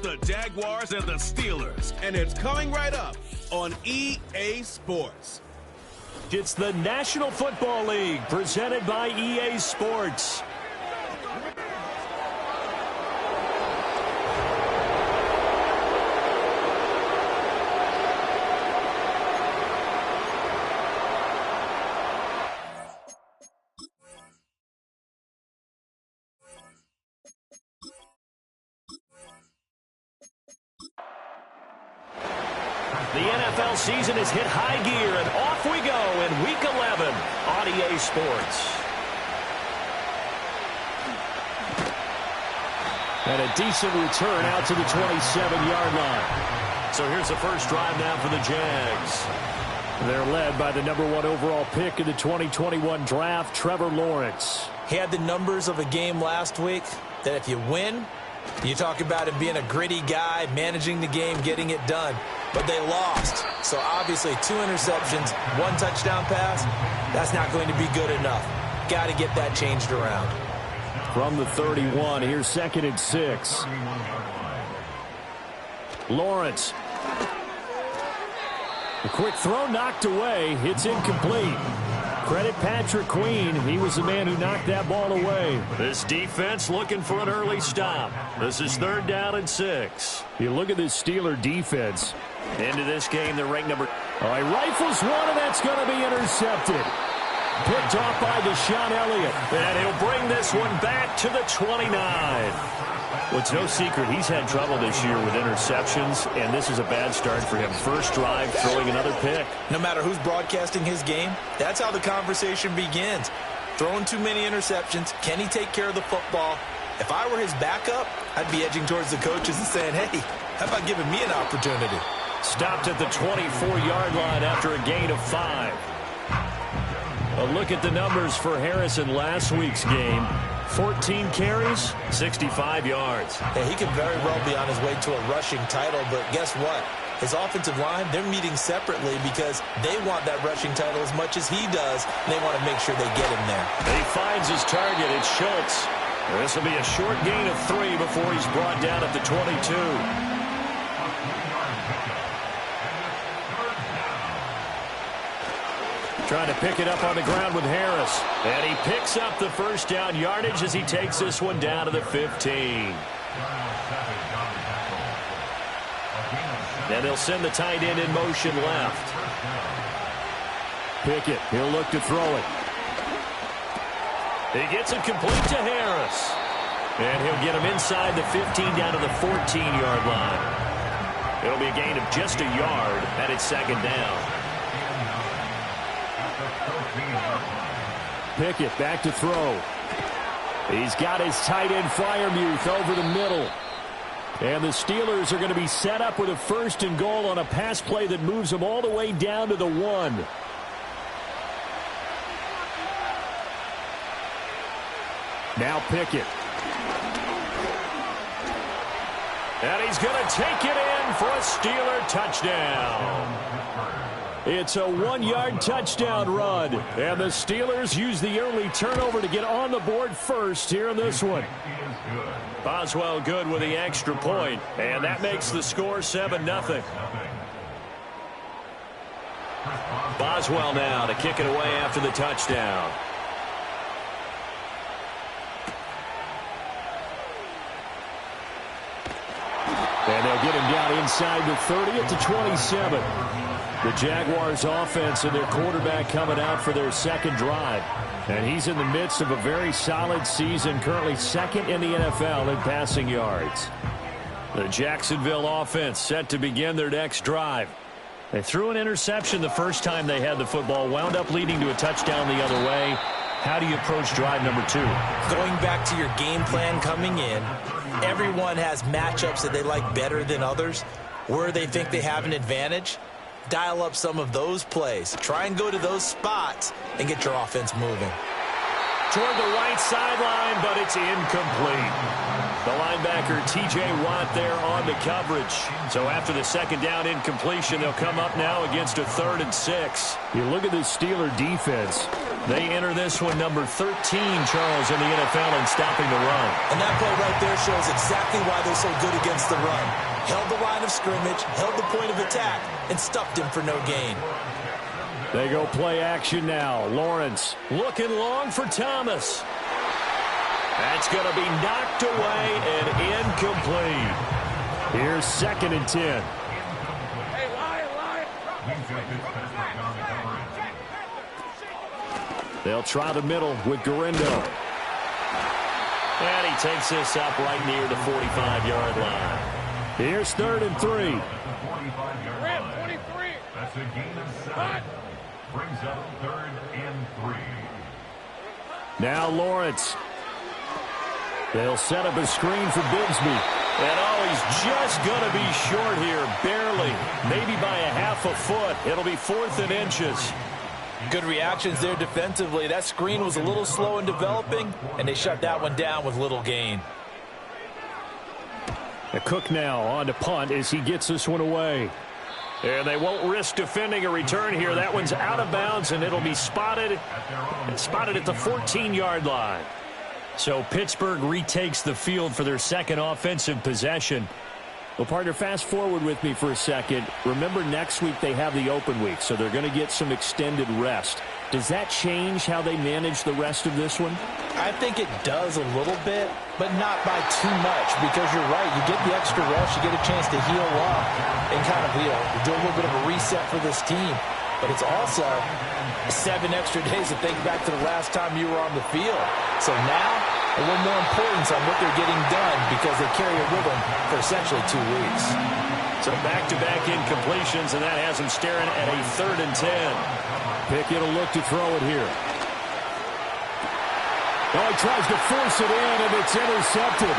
the Jaguars and the Steelers, and it's coming right up on EA Sports. It's the National Football League presented by EA Sports. The NFL season has hit high gear, and off we go in Week 11 on EA Sports. And a decent return out to the 27-yard line. So here's the first drive now for the Jags. They're led by the #1 overall pick in the 2021 draft, Trevor Lawrence. He had the numbers of a game last week that if you win, you talk about him being a gritty guy, managing the game, getting it done. But they lost. So obviously 2 interceptions, 1 touchdown pass, that's not going to be good enough. Got to get that changed around. From the 31, here's 2nd and 6. Lawrence. A quick throw knocked away. It's incomplete. Credit Patrick Queen. He was the man who knocked that ball away. This defense looking for an early stop. This is 3rd down and 6. You look at this Steeler defense. Into this game, they're ranked number... All right, rifles one, and that's going to be intercepted. Picked off by Deshaun Elliott. And he'll bring this one back to the 29. Well, it's no secret he's had trouble this year with interceptions, and this is a bad start for him. First drive, throwing another pick. No matter who's broadcasting his game, that's how the conversation begins. Throwing too many interceptions. Can he take care of the football? If I were his backup, I'd be edging towards the coaches and saying, hey, how about giving me an opportunity? Stopped at the 24-yard line after a gain of 5. A look at the numbers for Harrison last week's game. 14 carries, 65 yards. Yeah, he could very well be on his way to a rushing title, but guess what? His offensive line, they're meeting separately because they want that rushing title as much as he does. They want to make sure they get him there. He finds his target. It's Schultz. This will be a short gain of 3 before he's brought down at the 22. Trying to pick it up on the ground with Harris. And he picks up the first down yardage as he takes this one down to the 15. And they'll send the tight end in motion left. Pickett, he'll look to throw it. He gets it complete to Harris. And he'll get him inside the 15 down to the 14-yard line. It'll be a gain of just a yard, and it's 2nd down. Pickett back to throw. He's got his tight end Freiermuth over the middle. And the Steelers are going to be set up with a 1st and goal on a pass play that moves them all the way down to the 1. Now Pickett. And he's going to take it in for a Steeler touchdown. It's a 1-yard touchdown run. And the Steelers use the early turnover to get on the board first here in this one. Boswell good with the extra point. And that makes the score 7-0. Boswell now to kick it away after the touchdown. And they'll get him down inside the 30 at the 27. The Jaguars offense and their quarterback coming out for their 2nd drive. And he's in the midst of a very solid season, currently 2nd in the NFL in passing yards. The Jacksonville offense set to begin their next drive. They threw an interception the first time they had the football, wound up leading to a touchdown the other way. How do you approach drive number 2? Going back to your game plan coming in, everyone has matchups that they like better than others, where they think they have an advantage. Dial up some of those plays. Try and go to those spots and get your offense moving. Toward the right sideline, but it's incomplete. The linebacker, T.J. Watt, there on the coverage. So after the 2nd down incompletion, they'll come up now against a 3rd and 6. You look at this Steeler defense. They enter this one number 13, Charles, in the NFL in stopping the run. And that play right there shows exactly why they're so good against the run. Held the line of scrimmage, held the point of attack, and stuffed him for no gain. They go play action now. Lawrence looking long for Thomas. That's going to be knocked away and incomplete. Here's 2nd and 10. They'll try the middle with Garindo. And he takes this up right near the 45-yard line. Here's 3rd and 3. 23. That's a gain of 7. Brings up 3rd and 3. Now Lawrence. They'll set up a screen for Bigsby. And he's just going to be short here, barely. Maybe by a half a foot. It'll be 4th and inches. Good reactions there defensively. That screen was a little slow in developing, and they shut that one down with little gain. Cook now on to punt as he gets this one away. And they won't risk defending a return here. That one's out of bounds, and it'll be spotted at the 14-yard line. So Pittsburgh retakes the field for their 2nd offensive possession. Well, partner, fast forward with me for a second. Remember, next week they have the open week, so they're going to get some extended rest. Does that change how they manage the rest of this one? I think it does a little bit, but not by too much, because you're right. You get the extra rest, you get a chance to heal up and kind of, do a little bit of a reset for this team. But it's also 7 extra days to think back to the last time you were on the field. So now, a little more importance on what they're getting done because they carry it with them for essentially 2 weeks. So back-to-back incompletions, and that has them staring at a 3rd and 10. Pickett will look to throw it here. Oh, he tries to force it in, and it's intercepted.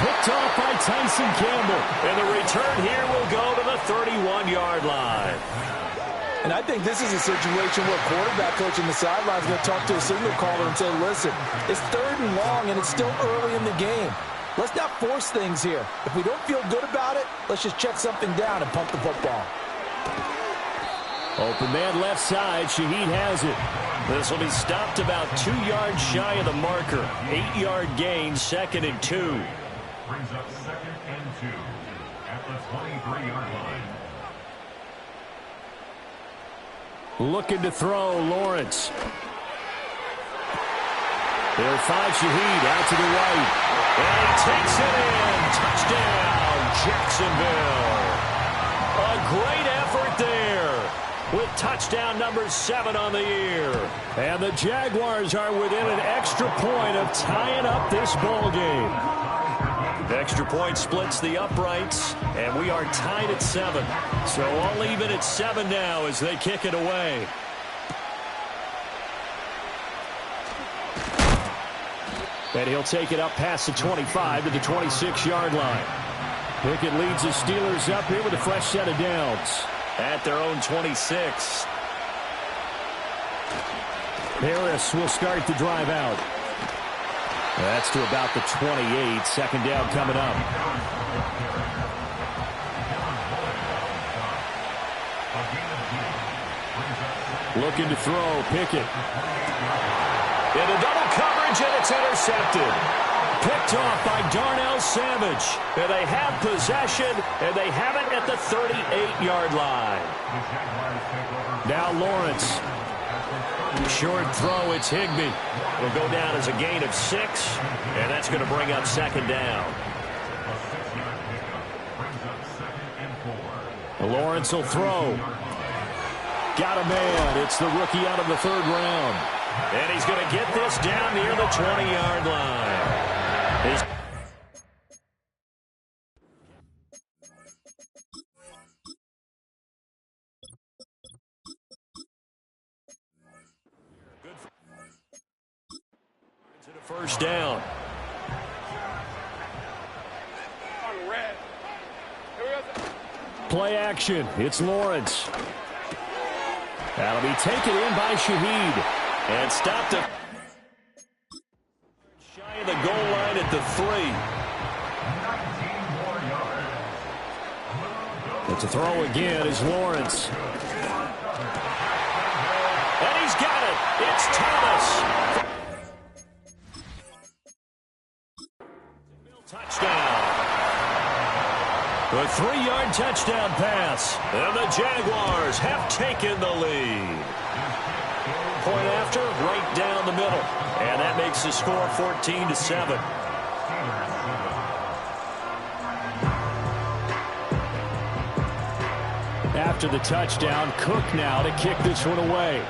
Picked off by Tyson Campbell. And the return here will go to the 31-yard line. And I think this is a situation where quarterback coach in the sideline is going to talk to a signal caller and say, listen, it's 3rd and long, and it's still early in the game. Let's not force things here. If we don't feel good about it, let's just check something down and pump the football. Open man left side. Shaheed has it. This will be stopped about 2 yards shy of the marker. 8-yard gain, 2nd and 2. Brings up 2nd and 2 at the 23-yard line. Looking to throw, Lawrence. They'll find Shaheed out to the right. And he takes it in. Touchdown, Jacksonville. A great effort there with touchdown number 7 on the year. And the Jaguars are within an extra point of tying up this ball game. The extra point splits the uprights, and we are tied at 7. So all even at 7 now as they kick it away. And he'll take it up past the 25 to the 26-yard line. Pickett leads the Steelers up here with a fresh set of downs at their own 26. Harris will start the drive out. That's to about the 28. 2nd down coming up. Looking to throw, Pickett. Into double coverage, and it's intercepted. Picked off by Darnell Savage. And they have possession, and they have it at the 38-yard line. Now Lawrence. Short throw, it's Higbee. Will go down as a gain of 6, and that's going to bring up 2nd down. Lawrence will throw. Got a man. It's the rookie out of the 3rd round. And he's going to get this down near the 20-yard line. First down. Play action. It's Lawrence. That'll be taken in by Shaheed. And stopped it. Shy of the goal line at the 3. It's a throw again is Lawrence. And he's got it. It's Thomas. Touchdown. A 3-yard touchdown pass. And the Jaguars have taken the lead. Point after, right down the middle. And that makes the score 14-7. After the touchdown, Cook now to kick this one away.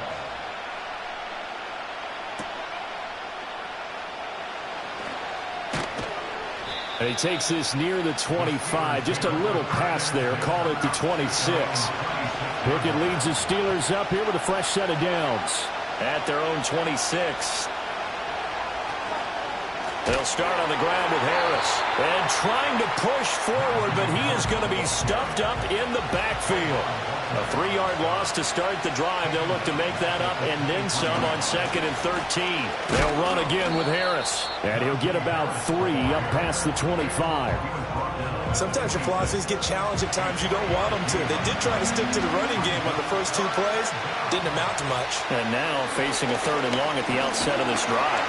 And he takes this near the 25. Just a little pass there. Call it the 26. Crooked leads the Steelers up here with a fresh set of downs. At their own 26. They'll start on the ground with Harris. And trying to push forward, but he is going to be stuffed up in the backfield. A 3-yard loss to start the drive. They'll look to make that up and then some on 2nd and 13. They'll run again with Harris. And he'll get about 3 up past the 25. Sometimes your philosophies get challenged at times you don't want them to. They did try to stick to the running game on the first 2 plays. Didn't amount to much. And now facing a 3rd and long at the outset of this drive.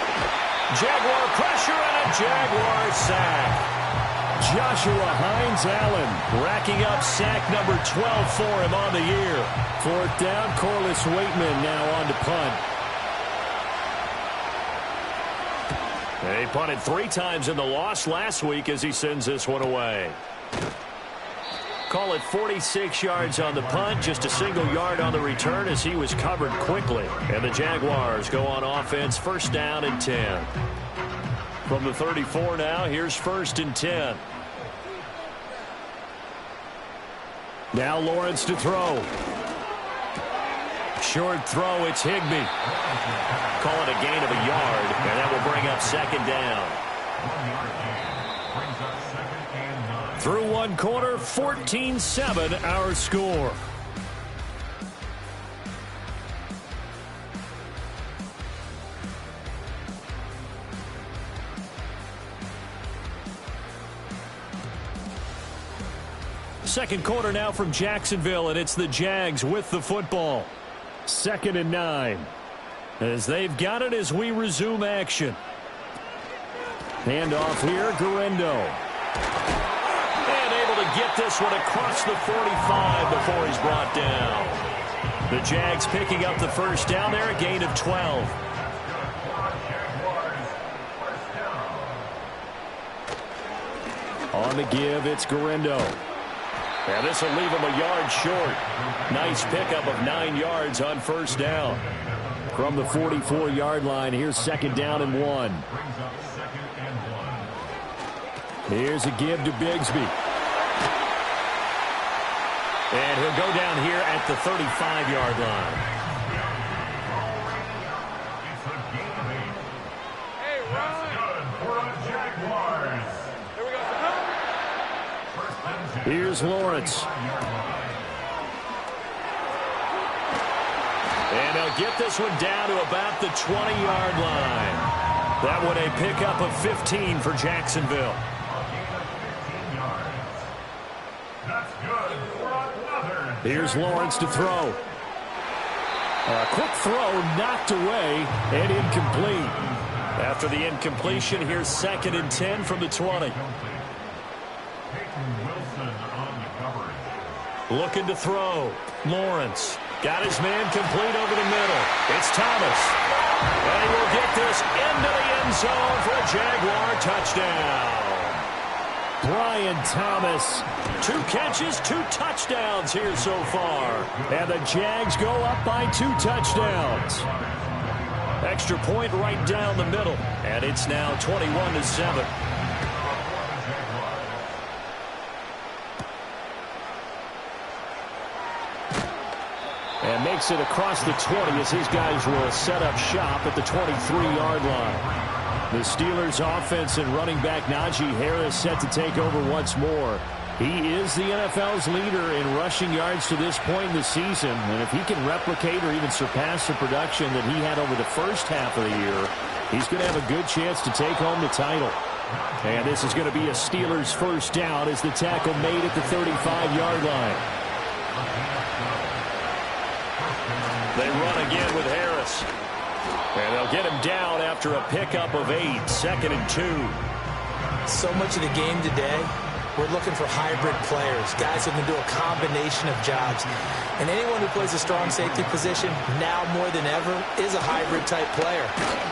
Jaguar pressure and a Jaguar sack. Joshua Hines-Allen racking up sack number 12 for him on the year. 4th down, Corliss Waitman now on to punt. They punted 3 times in the loss last week as he sends this one away. Call it 46 yards on the punt, just a single yard on the return as he was covered quickly. And the Jaguars go on offense, 1st down and 10. From the 34 now, here's 1st and 10. Now Lawrence to throw. Short throw, it's Higbee. Call it a gain of a yard, and that will bring up 2nd down. Through 1 quarter, 14-7 our score. Second quarter now from Jacksonville, and it's the Jags with the football. 2nd and 9. As they've got it as we resume action. Handoff here, Guerendo. And able to get this one across the 45 before he's brought down. The Jags picking up the 1st down there, a gain of 12. On the give, it's Guerendo. And this will leave him a yard short. Nice pickup of 9 yards on 1st down. From the 44-yard line, here's 2nd down and 1. Here's a give to Bigsby. And he'll go down here at the 35-yard line. Hey, Ron. Here's Lawrence. And they'll get this one down to about the 20-yard line. That one a pickup of 15 for Jacksonville. Here's Lawrence to throw. A quick throw knocked away and incomplete. After the incompletion, here's 2nd and 10 from the 20. Looking to throw. Lawrence got his man complete over the middle. It's Thomas. And he will get this into the end zone for a Jaguar touchdown. Brian Thomas, 2 catches, 2 touchdowns here so far. And the Jags go up by 2 touchdowns. Extra point right down the middle. And it's now 21-7. And makes it across the 20 as his guys will set up shop at the 23-yard line. The Steelers' offense and running back Najee Harris set to take over once more. He is the NFL's leader in rushing yards to this point in the season. And if he can replicate or even surpass the production that he had over the first half of the year, he's going to have a good chance to take home the title. And this is going to be a Steelers' 1st down as the tackle made at the 35-yard line. They run again with Harris. And they'll get him down after a pickup of 8, 2nd and 2. So much of the game today, we're looking for hybrid players, guys who can do a combination of jobs. And anyone who plays a strong safety position, now more than ever, is a hybrid-type player.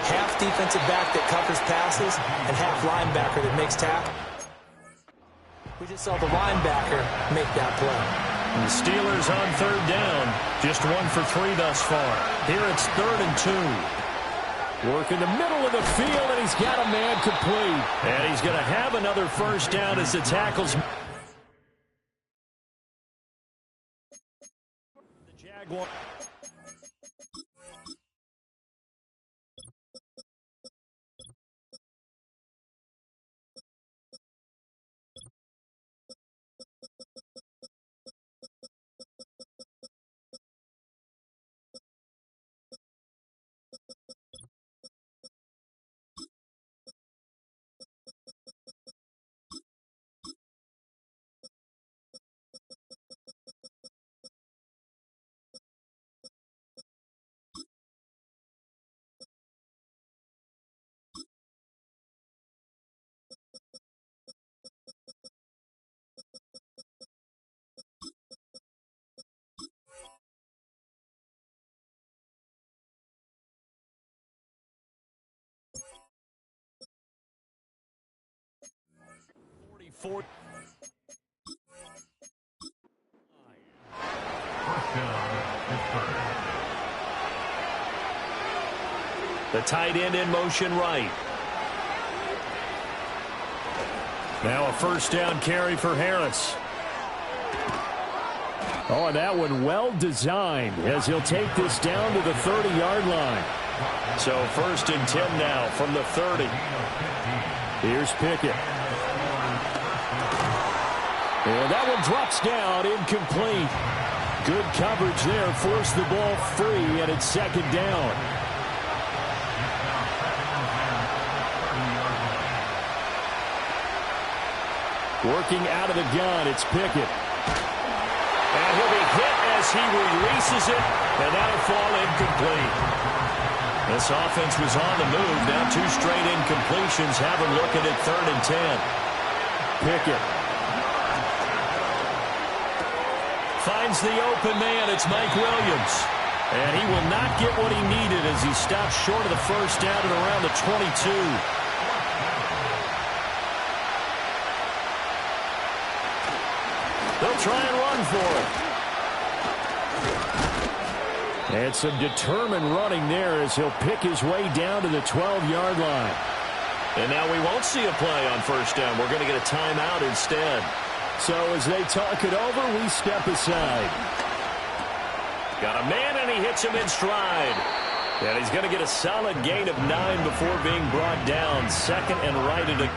Half defensive back that covers passes and half linebacker that makes tackles. We just saw the linebacker make that play. And the Steelers on 3rd down, just 1 for 3 thus far. Here it's 3rd and 2. Work in the middle of the field, and he's got a man complete. And he's going to have another first down as the tackles. The Jaguar. First down is 3rd. The tight end in motion right. Now a first down carry for Harris. Oh, and that one well designed as he'll take this down to the 30-yard line. So 1st and 10 now from the 30. Here's Pickett. And that one drops down, incomplete. Good coverage there, forced the ball free, and it's 2nd down. Working out of the gun, it's Pickett. And he'll be hit as he releases it, and that'll fall incomplete. This offense was on the move. Now 2 straight incompletions have him looking at 3rd and 10. Pickett. Finds the open man. It's Mike Williams. And he will not get what he needed as he stops short of the first down at around the 22. They'll try and run for it. And some determined running there as he'll pick his way down to the 12-yard line. And now we won't see a play on first down. We're going to get a timeout instead. So as they talk it over, we step aside. Got a man, and he hits him in stride. And he's going to get a solid gain of 9 before being brought down. 2nd and right at a...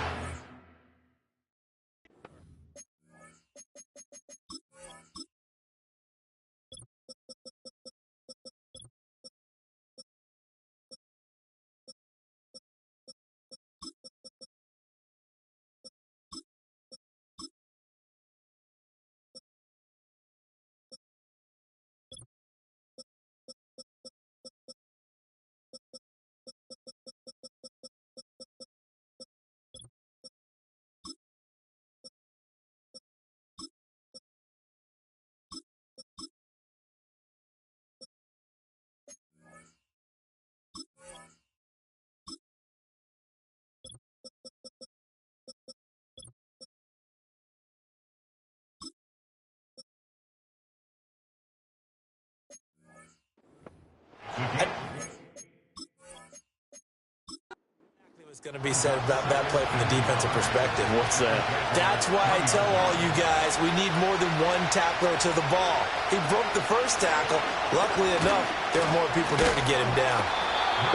Going to be said about that play from the defensive perspective. What's that? That's why I tell all you guys we need more than one tackler to the ball. He broke the first tackle. Luckily enough, there are more people there to get him down.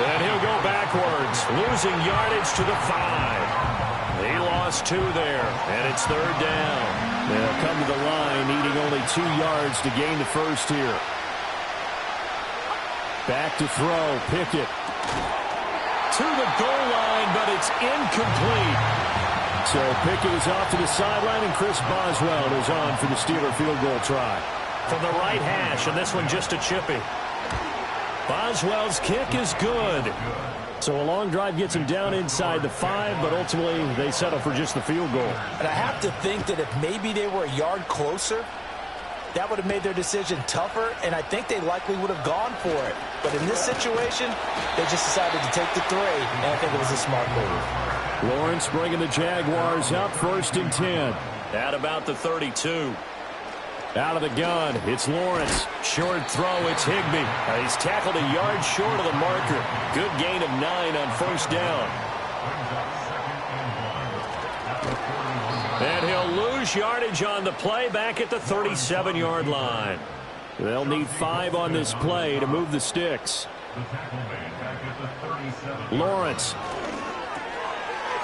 And he'll go backwards, losing yardage to the 5. He lost 2 there, and it's 3rd down. They'll come to the line, needing only 2 yards to gain the first here. Back to throw, Pickett. To the goal line, but it's incomplete. So Pickett is off to the sideline, and Chris Boswell is on for the Steeler field goal try. from the right hash, and this one just a chippy. Boswell's kick is good. So a long drive gets him down inside the 5, but ultimately they settle for just the field goal. And I have to think that if maybe they were a yard closer, that would have made their decision tougher, and I think they likely would have gone for it. But in this situation, they just decided to take the 3, and I think it was a smart move. Lawrence bringing the Jaguars up 1st and 10. At about the 32. Out of the gun, it's Lawrence. Short throw, it's Higbee. He's tackled a yard short of the marker. Good gain of 9 on 1st down. And he'll lose yardage on the play back at the 37-yard line. They'll need 5 on this play to move the sticks. Lawrence.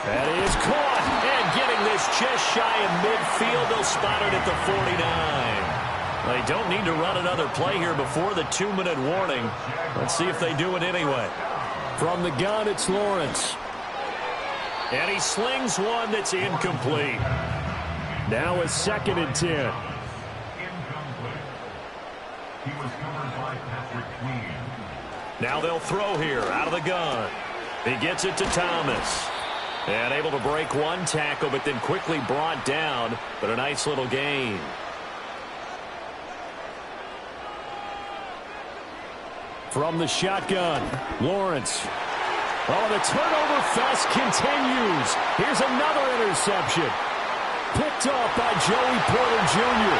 That is caught. And getting this just shy of midfield. They'll spot it at the 49. They don't need to run another play here before the 2-minute warning. Let's see if they do it anyway. From the gun, it's Lawrence. And he slings one that's incomplete. Now a 2nd and 10. Incomplete. He was covered by Patrick Queen. Now they'll throw here out of the gun. He gets it to Thomas. And able to break one tackle, but then quickly brought down. But a nice little gain. From the shotgun, Lawrence. Oh, the turnover fest continues. Here's another interception. Picked off by Joey Porter Jr.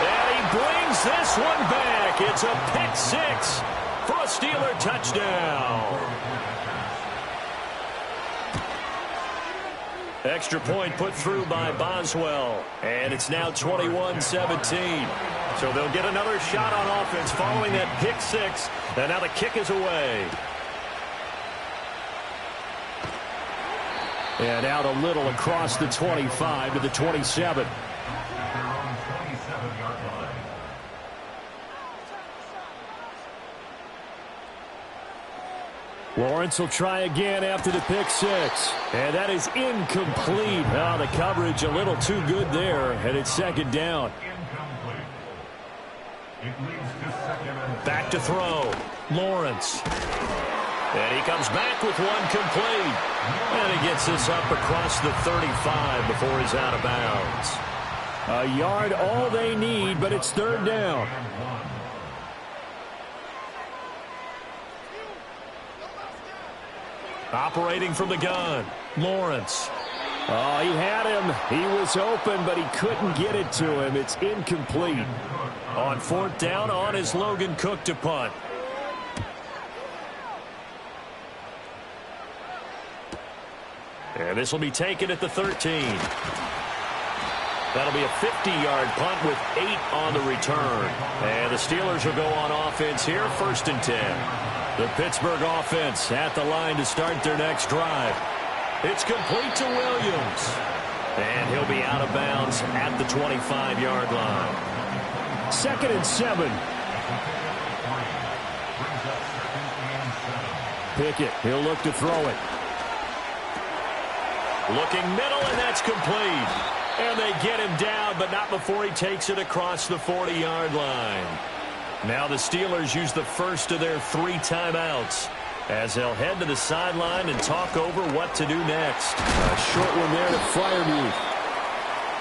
And he brings this one back. It's a pick 6 for a Steeler touchdown. Extra point put through by Boswell. And it's now 21-17. So they'll get another shot on offense following that pick 6. And now the kick is away. And out a little across the 25 to the 27. Lawrence will try again after the pick 6. And that is incomplete. Oh, the coverage a little too good there. And it's 2nd down. Back to throw. Lawrence. And he comes back with one complete. And he gets this up across the 35 before he's out of bounds. A yard all they need, but it's 3rd down. Operating from the gun, Lawrence. Oh, he had him. He was open, but he couldn't get it to him. It's incomplete. On 4th down, on is Logan Cook to punt. And this will be taken at the 13. That'll be a 50-yard punt with 8 on the return. And the Steelers will go on offense here, 1st and 10. The Pittsburgh offense at the line to start their next drive. It's complete to Williams. And he'll be out of bounds at the 25-yard line. 2nd and 7. Pickett, he'll look to throw it. Looking middle, and that's complete. And they get him down, but not before he takes it across the 40-yard line. Now the Steelers use the first of their 3 timeouts as they'll head to the sideline and talk over what to do next. A short one there to Freiermuth.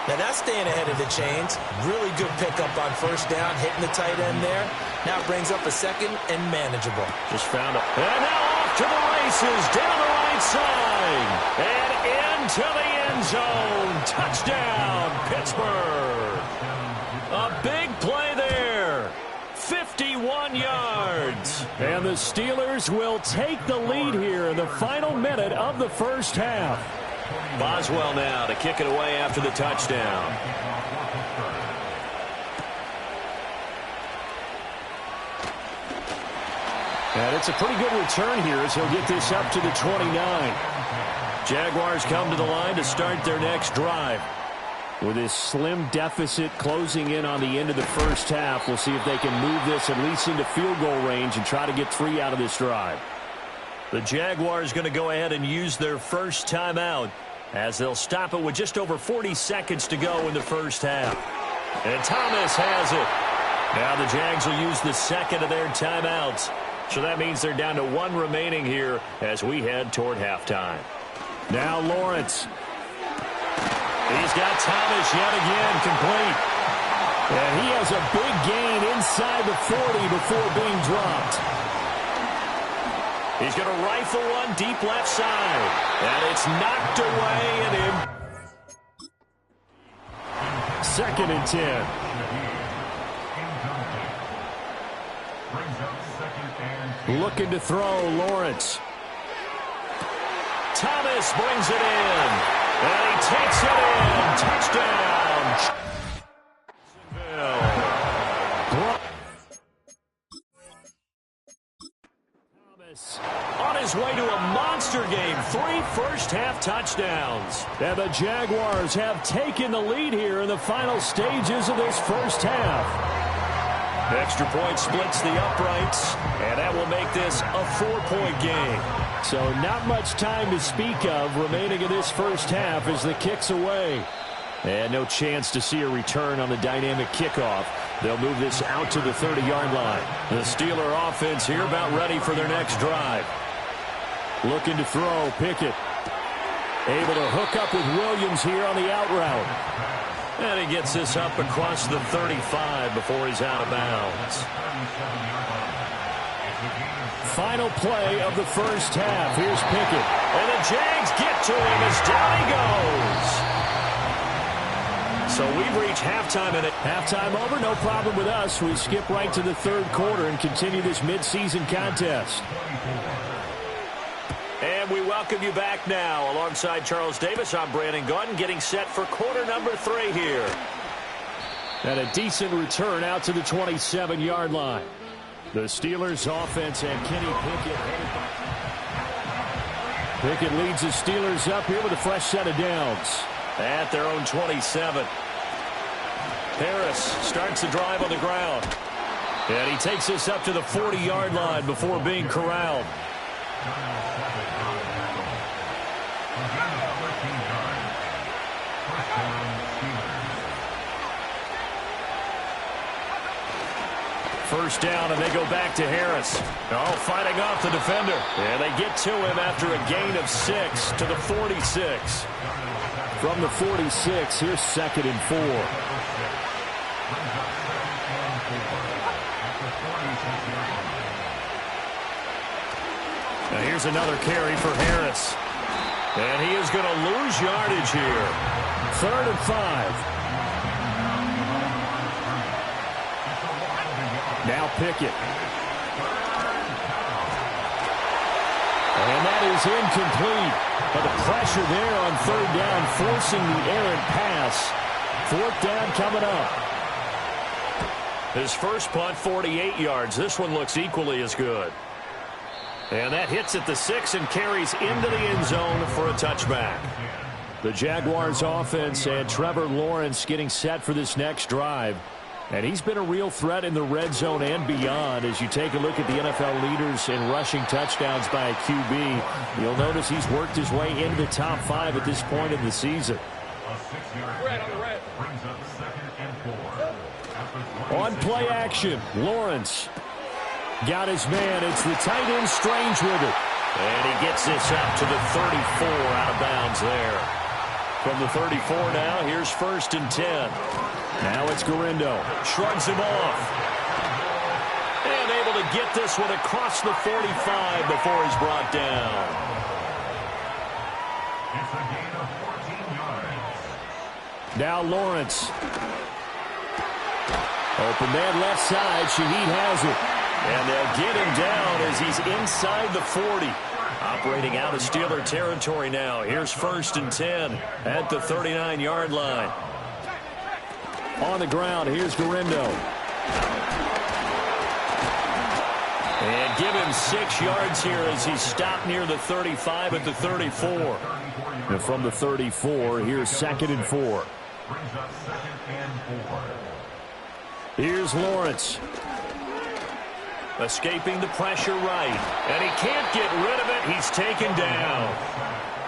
Now that's staying ahead of the chains. Really good pickup on 1st down, hitting the tight end there. Now it brings up a 2nd and manageable. Just found it. And now off to the races, down the right side. And into the end zone. Touchdown, Pittsburgh. A big play there. 51 yards. And the Steelers will take the lead here in the final minute of the 1st half. Boswell now to kick it away after the touchdown. And it's a pretty good return here as he'll get this up to the 29. Jaguars come to the line to start their next drive. With this slim deficit closing in on the end of the 1st half, we'll see if they can move this at least into field goal range and try to get 3 out of this drive. The Jaguars going to go ahead and use their first timeout as they'll stop it with just over 40 seconds to go in the 1st half. And Thomas has it. Now the Jags will use the second of their timeouts. So that means they're down to one remaining here as we head toward halftime. Now Lawrence. He's got Thomas yet again complete. And he has a big gain inside the 40 before being dropped. He's going to rifle one deep left side. And it's knocked away and in. 2nd and 10. Looking to throw, Lawrence. Thomas brings it in. And he takes it in. Touchdown. Thomas on his way to a monster game. 3 first-half touchdowns. And the Jaguars have taken the lead here in the final stages of this first half. Extra point splits the uprights, and that will make this a 4-point game. So not much time to speak of remaining in this first half as the kick's away. And no chance to see a return on the dynamic kickoff. They'll move this out to the 30-yard line. The Steeler offense here about ready for their next drive. Looking to throw, Pickett. Able to hook up with Williams here on the out route. And he gets this up across the 35 before he's out of bounds. Final play of the first half. Here's Pickett. And the Jags get to him as down he goes. So we've reached halftime in it. Halftime over, no problem with us. We skip right to the 3rd quarter and continue this midseason contest. And we welcome you back now. Alongside Charles Davis, I'm Brandon Gordon, getting set for quarter number 3 here. And a decent return out to the 27-yard line. The Steelers offense and Kenny Pickett. Pickett leads the Steelers up here with a fresh set of downs. At their own 27. Harris starts the drive on the ground. And he takes this up to the 40-yard line before being corralled. First down, and they go back to Harris. Oh, fighting off the defender. And they get to him after a gain of 6 to the 46. From the 46, here's 2nd and 4. Now here's another carry for Harris. And he is going to lose yardage here. 3rd and 5. Now Pickett. And that is incomplete. But the pressure there on 3rd down, forcing the errant pass. 4th down coming up. His first punt, 48 yards. This one looks equally as good. And that hits at the 6 and carries into the end zone for a touchback. The Jaguars offense and Trevor Lawrence getting set for this next drive. And he's been a real threat in the red zone and beyond. As you take a look at the NFL leaders in rushing touchdowns by a QB, you'll notice he's worked his way into the top 5 at this point in the season. On play action, Lawrence got his man. It's the tight end Strange with it. And he gets this up to the 34 out of bounds there. From the 34 now, here's 1st and 10. Now it's Garindo. Shrugs him off. And able to get this one across the 45 before he's brought down. It's a gain of 14 yards. Now Lawrence. Open man left side. Shaheed has it. And they'll get him down as he's inside the 40. Operating out of Steeler territory now. Here's 1st and 10 at the 39-yard line. On the ground, here's Garindo. And give him 6 yards here as he's stopped near the 35 at the 34. And from the 34, here's 2nd and 4. Here's Lawrence. Escaping the pressure right. And he can't get rid of it. He's taken down.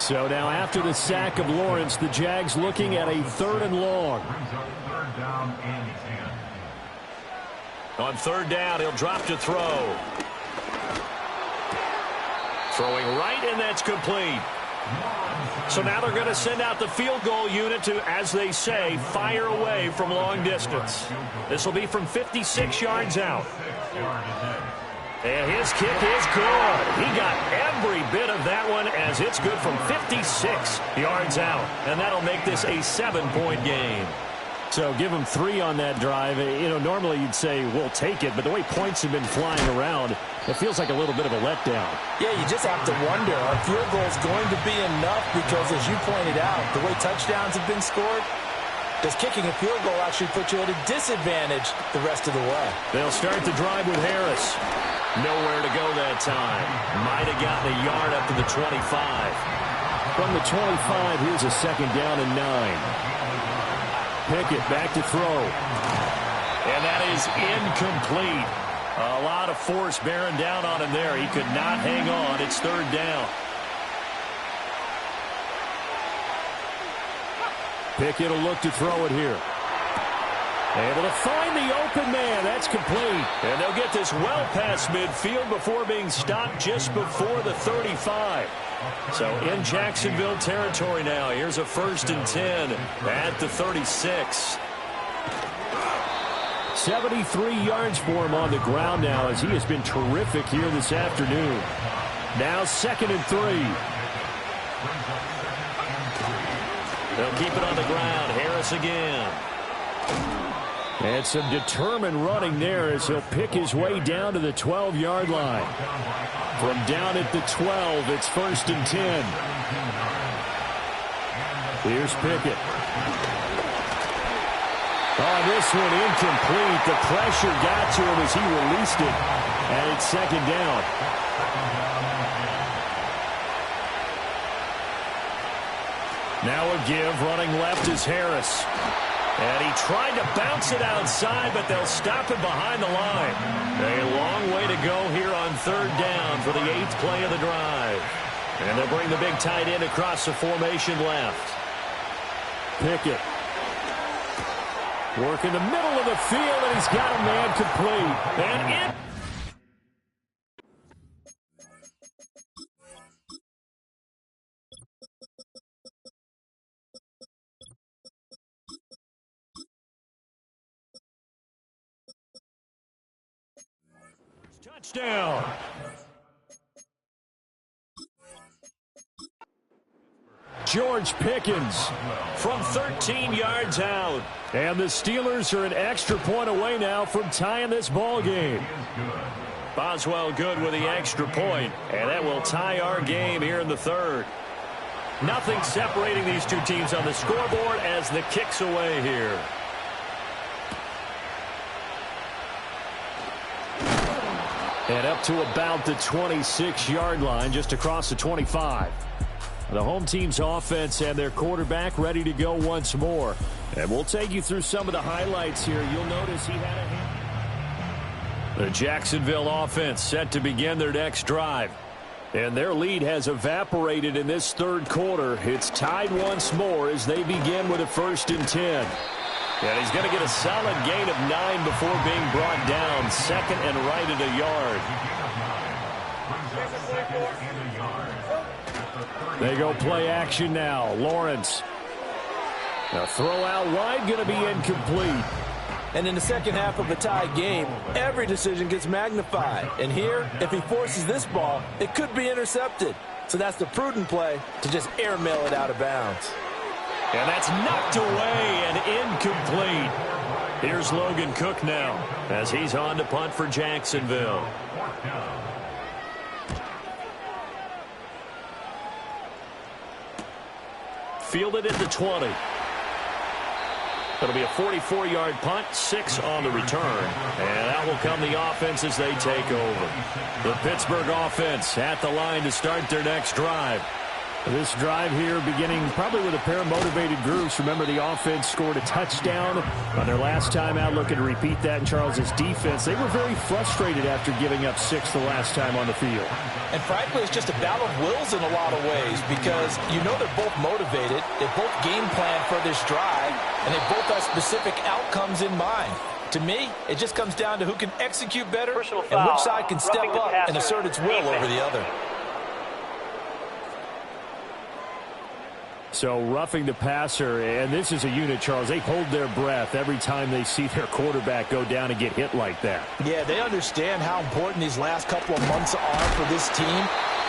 So now after the sack of Lawrence, the Jags looking at a 3rd and long. On third down, he'll drop to throw. Throwing right, and that's complete. So now they're going to send out the field goal unit to, as they say, fire away from long distance. This will be from 56 yards out. And his kick is good. He got every bit of that one as it's good from 56 yards out. And that'll make this a 7-point game. So give them 3 on that drive. You know, normally you'd say we'll take it, but the way points have been flying around, it feels like a little bit of a letdown. Yeah, you just have to wonder, are field goals going to be enough? Because as you pointed out, the way touchdowns have been scored, does kicking a field goal actually put you at a disadvantage the rest of the way? They'll start the drive with Harris. Nowhere to go that time. Might have gotten a yard up to the 25. From the 25, here's a second down and 9. Pickett back to throw. And that is incomplete. A lot of force bearing down on him there. He could not hang on. It's third down. Pickett will look to throw it here. Able to find the open man. That's complete. And they'll get this well past midfield before being stopped just before the 35. So in Jacksonville territory now. Here's a 1st and 10 at the 36. 73 yards for him on the ground now as he has been terrific here this afternoon. Now 2nd and 3. They'll keep it on the ground. Harris again. And some determined running there as he'll pick his way down to the 12-yard line. From down at the 12, it's 1st and 10. Here's Pickett. Oh, this one incomplete. The pressure got to him as he released it. And it's 2nd down. Now a give. Running left is Harris. And he tried to bounce it outside, but they'll stop him behind the line. A long way to go here on third down for the 8th play of the drive. And they'll bring the big tight end across the formation left. Pickett. Working the middle of the field, and he's got a man complete. And in. Touchdown. George Pickens from 13 yards out. And the Steelers are an extra point away now from tying this ball game. Boswell good with the extra point, and that will tie our game here in the 3rd. Nothing separating these two teams on the scoreboard as the kick's away here. And up to about the 26-yard line, just across the 25. The home team's offense and their quarterback ready to go once more. And we'll take you through some of the highlights here. You'll notice he had a hand. The Jacksonville offense set to begin their next drive. And their lead has evaporated in this 3rd quarter. It's tied once more as they begin with a 1st and 10. And he's going to get a solid gain of 9 before being brought down. 2nd and right at a yard. They go play action now. Lawrence. A throw out wide, going to be incomplete. And in the second half of a tie game, every decision gets magnified. And here, if he forces this ball, it could be intercepted. So that's the prudent play to just airmail it out of bounds. And that's knocked away and incomplete. Here's Logan Cook now as he's on to punt for Jacksonville. Fielded at the 20. It'll be a 44-yard punt, 6 on the return. And that will come the offense as they take over. The Pittsburgh offense at the line to start their next drive. This drive here beginning probably with a pair of motivated groups. Remember, the offense scored a touchdown on their last time out, looking to repeat that in Charles's defense. They were very frustrated after giving up 6 the last time on the field. And frankly, it's just a battle of wills in a lot of ways because you know they're both motivated. They both game plan for this drive, and they both have specific outcomes in mind. To me, it just comes down to who can execute better Personal and foul. which side can step Roughing the up and passer. assert its will over the other. So roughing the passer, and this is a unit, Charles. They hold their breath every time they see their quarterback go down and get hit like that. Yeah, they understand how important these last couple of months are for this team.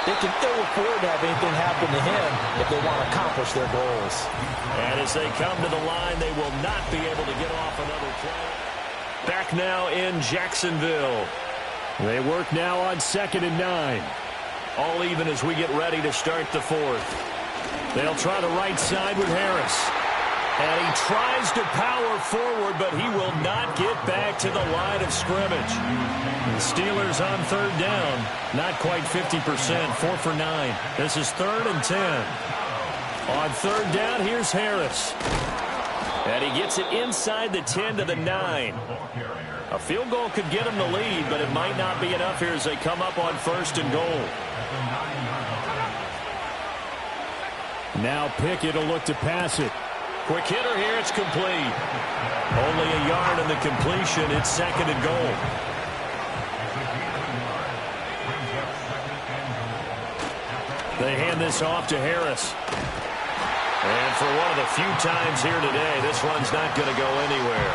They can ill afford to have anything happen to him if they want to accomplish their goals. And as they come to the line, they will not be able to get off another play. Back now in Jacksonville. They work now on 2nd and 9. All even as we get ready to start the fourth. They'll try the right side with Harris. And he tries to power forward, but he will not get back to the line of scrimmage. The Steelers on 3rd down. Not quite 50%. 4 for 9. This is 3rd and 10. On 3rd down, here's Harris. And he gets it inside the 10 to the 9. A field goal could get him the lead, but it might not be enough here as they come up on 1st and goal. Now Pickett will look to pass it. Quick hitter here, it's complete. Only a yard in the completion. It's 2nd and goal. They hand this off to Harris. And for one of the few times here today, this one's not going to go anywhere.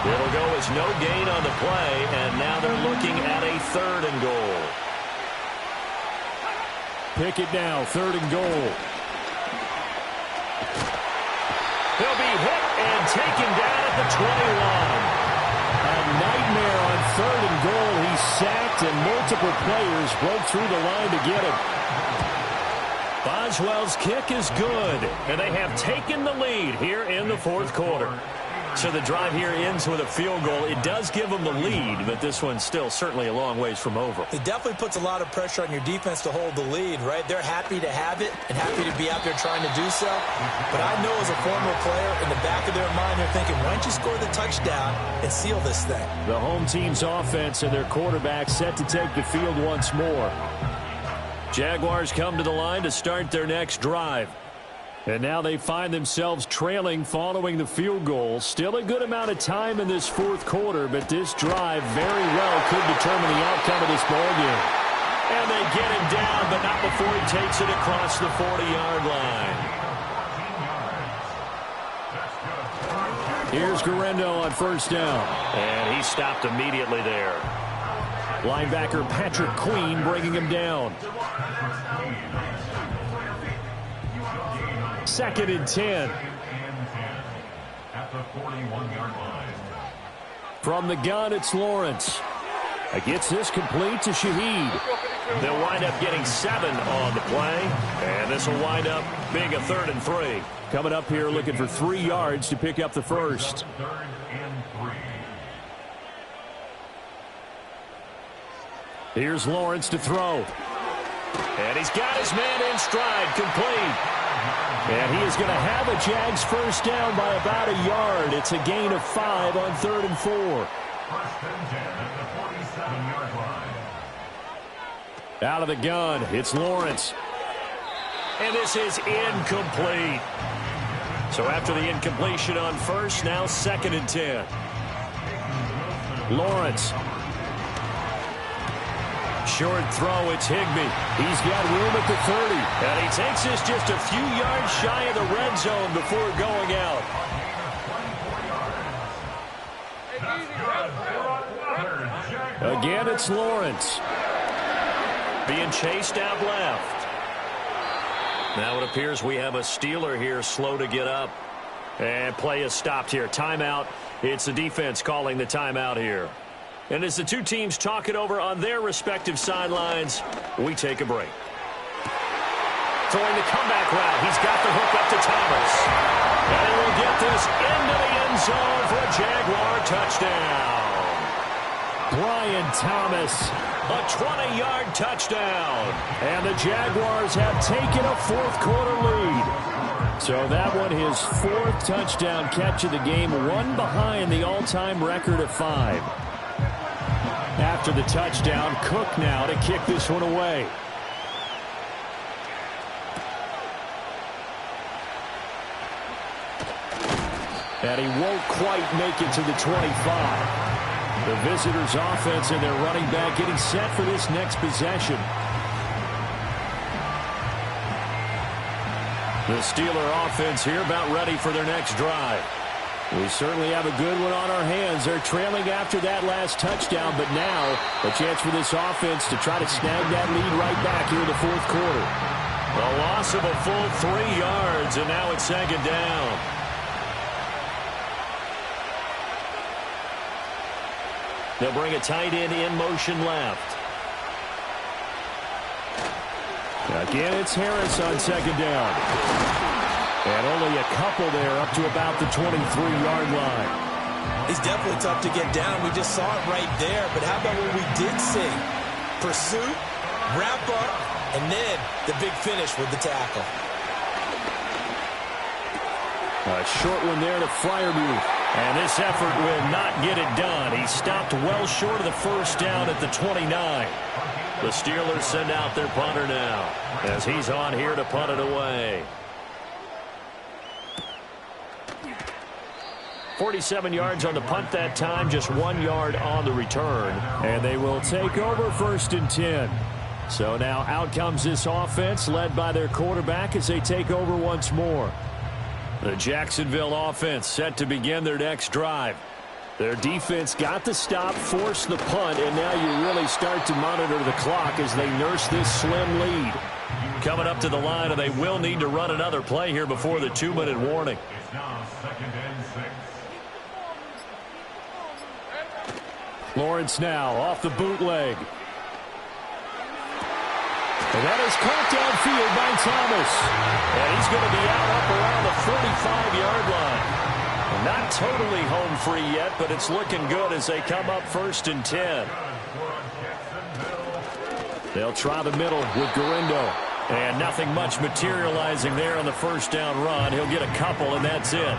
It'll go as no gain on the play, and now they're looking at a 3rd and goal. Pickett now, 3rd and goal. He'll be hit and taken down at the 21. A nightmare on 3rd and goal. He's sacked, and multiple players broke through the line to get him. Boswell's kick is good, and they have taken the lead here in the 4th quarter. So the drive here ends with a field goal. It does give them the lead, but this one's still certainly a long ways from over. It definitely puts a lot of pressure on your defense to hold the lead, right? They're happy to have it and happy to be out there trying to do so. But I know as a former player, in the back of their mind, they're thinking, why don't you score the touchdown and seal this thing? The home team's offense and their quarterback set to take the field once more. Jaguars come to the line to start their next drive. And now they find themselves trailing following the field goal. Still a good amount of time in this 4th quarter, but this drive very well could determine the outcome of this ballgame. And they get him down, but not before he takes it across the 40-yard line. Here's Guerrero on 1st down. And he stopped immediately there. Linebacker Patrick Queen bringing him down. 2nd and 10. At the 41-yard line. From the gun, it's Lawrence. Gets this complete to Shaheed. They'll wind up getting 7 on the play. And this will wind up being a 3rd and 3. Coming up here looking for 3 yards to pick up the first. 3rd and 3. Here's Lawrence to throw. And he's got his man in stride, complete. And he is going to have a Jags first down by about a yard. It's a gain of 5 on 3rd and 4. 1st and 10 at the 47-yard line. Out of the gun, it's Lawrence. And this is incomplete. So after the incompletion on 1st, now 2nd and 10. Lawrence. Short throw, it's Higbee. He's got room at the 30. And he takes this just a few yards shy of the red zone before going out. Again, it's Lawrence. Being chased out left. Now it appears we have a Steeler here slow to get up. And play is stopped here. Timeout. It's the defense calling the timeout here. And as the two teams talk it over on their respective sidelines, we take a break. Throwing the comeback route. He's got the hook up to Thomas. And he will get this into the end zone for a Jaguar touchdown. Brian Thomas. A 20-yard touchdown. And the Jaguars have taken a 4th quarter lead. So that one, his 4th touchdown catch of the game, one behind the all-time record of 5. After the touchdown, Cook now to kick this one away. And he won't quite make it to the 25. The visitors' offense and their running back getting set for this next possession. The Steeler offense here about ready for their next drive. We certainly have a good one on our hands. They're trailing after that last touchdown, but now a chance for this offense to try to snag that lead right back here in the fourth quarter. A loss of a full 3 yards, and now it's second down. They'll bring a tight end in motion left. Again, it's Harris on second down. And only a couple there up to about the 23-yard line. He's definitely tough to get down. We just saw it right there. But how about what we did see? Pursuit, wrap up, and then the big finish with the tackle. A short one there to Freiermuth. And this effort will not get it done. He stopped well short of the first down at the 29. The Steelers send out their punter now as he's on here to punt it away. 47 yards on the punt that time, just 1 yard on the return. And they will take over 1st and 10. So now out comes this offense led by their quarterback as they take over once more. The Jacksonville offense set to begin their next drive. Their defense got the stop, forced the punt, and now you really start to monitor the clock as they nurse this slim lead. Coming up to the line, and they will need to run another play here before the 2-minute warning. It's now 2nd and 6. Lawrence now off the bootleg. And that is caught downfield by Thomas. And he's going to be out up around the 45-yard line. Not totally home free yet, but it's looking good as they come up 1st and 10. They'll try the middle with Garindo. And nothing much materializing there on the first down run. He'll get a couple, and that's it.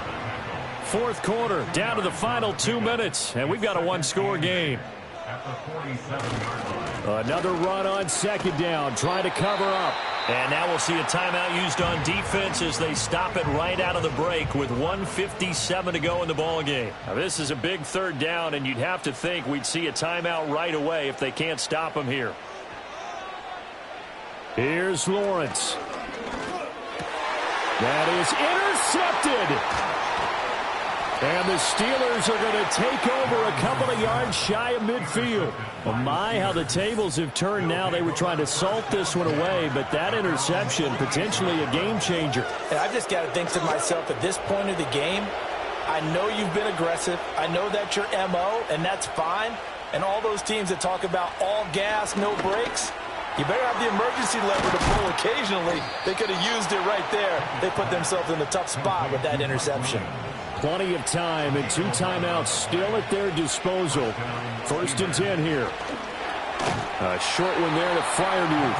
Fourth quarter, down to the final 2 minutes, and we've got a one-score game. At the 47-yard line. Another run on second down, trying to cover up. And now we'll see a timeout used on defense as they stop it right out of the break with 1:57 to go in the ballgame. Now this is a big third down, and you'd have to think we'd see a timeout right away if they can't stop them here. Here's Lawrence. That is intercepted. And the Steelers are going to take over a couple of yards shy of midfield. Oh my, how the tables have turned now. They were trying to salt this one away, but that interception, potentially a game changer. And I've just got to think to myself, at this point of the game, I know you've been aggressive. I know that's your MO, and that's fine. And all those teams that talk about all gas, no brakes, you better have the emergency lever to pull occasionally. They could have used it right there. They put themselves in a tough spot with that interception. Plenty of time and 2 timeouts still at their disposal. 1st and 10 here. A short one there to Freiermuth.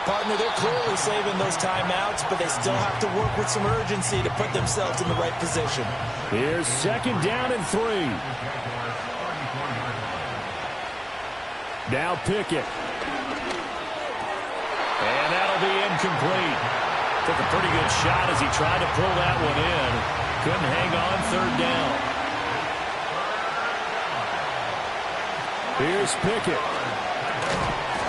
Partner, they're clearly saving those timeouts, but they still have to work with some urgency to put themselves in the right position. Here's 2nd down and 3. Now Pickett. And that'll be incomplete. Took a pretty good shot as he tried to pull that one in. Couldn't hang on 3rd down. Here's Pickett.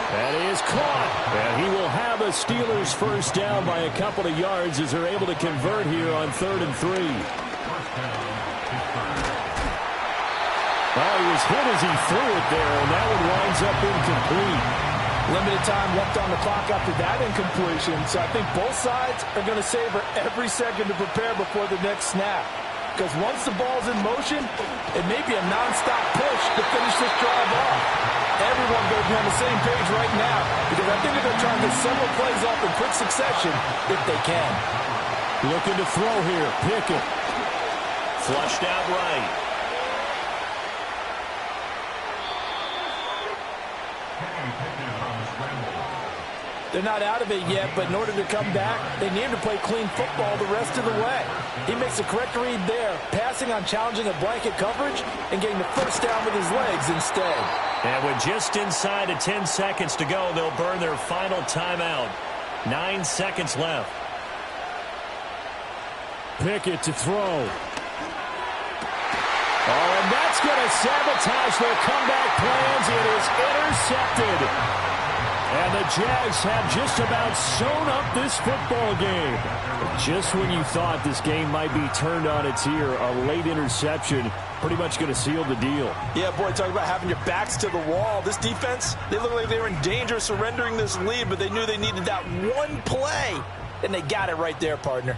That is caught. And he will have a Steelers first down by a couple of yards as they're able to convert here on 3rd and 3. Oh, he was hit as he threw it there, and that one winds up incomplete. Limited time left on the clock after that incompletion, so I think both sides are going to savor every second to prepare before the next snap. Because once the ball's in motion, it may be a nonstop push to finish this drive off. Everyone better be on the same page right now, because I think they're going to try and get several plays off in quick succession if they can. Looking to throw here, Pickett. Flushed out right. They're not out of it yet, but in order to come back, they need to play clean football the rest of the way. He makes the correct read there, passing on challenging a blanket coverage and getting the first down with his legs instead. And with just inside of 10 seconds to go, they'll burn their final timeout. 9 seconds left. Pickett to throw. Oh, and that's going to sabotage their comeback plans. It is intercepted. And the Jags have just about sewn up this football game. Just when you thought this game might be turned on its ear, a late interception pretty much going to seal the deal. Yeah, boy, talk about having your backs to the wall. This defense, they look like they were in danger of surrendering this lead, but they knew they needed that one play, and they got it right there, partner.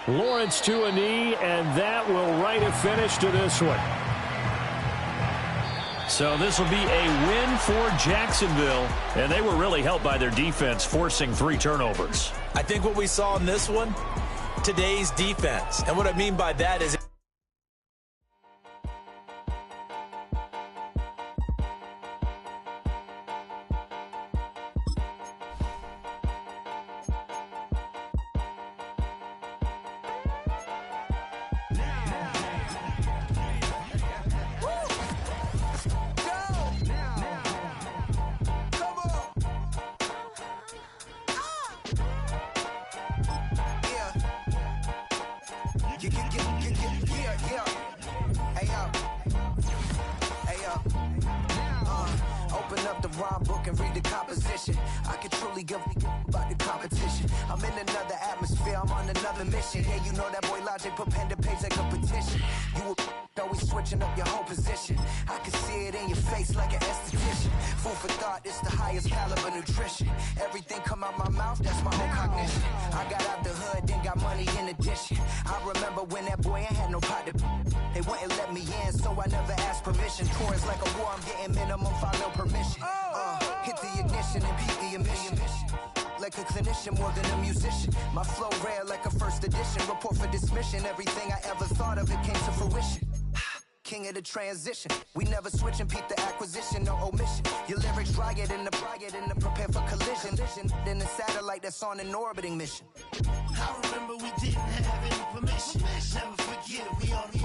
Lawrence to a knee, and that will write a finish to this one. So this will be a win for Jacksonville, and they were really helped by their defense forcing 3 turnovers. I think what we saw in this one, today's defense. And what I mean by that is open up the rhyme book and read the composition. I can truly give about the competition. I'm in another atmosphere, I'm on another mission. Yeah, you know that boy Logic put pen to page like a petition. You always switching up your whole position. I can see it in your face like an esthetician. Food for thought, it's the highest caliber nutrition. Everything come out my mouth, that's my own cognition. I got out the hood, then got money in addition. I remember when that boy ain't had no pot to. They wouldn't let me in, so I never asked permission. Tours like a war, I'm getting minimum final permission. Hit the ignition and beat the emission. Like a clinician more than a musician. My flow rare like a first edition. Report for dismission. Everything I ever thought of, it came to fruition. King of the transition. We never switch and peep the acquisition, no omission. Your lyrics riot in the prepare for collision. Then the satellite that's on an orbiting mission. I remember we didn't have any permission. Never forget, we only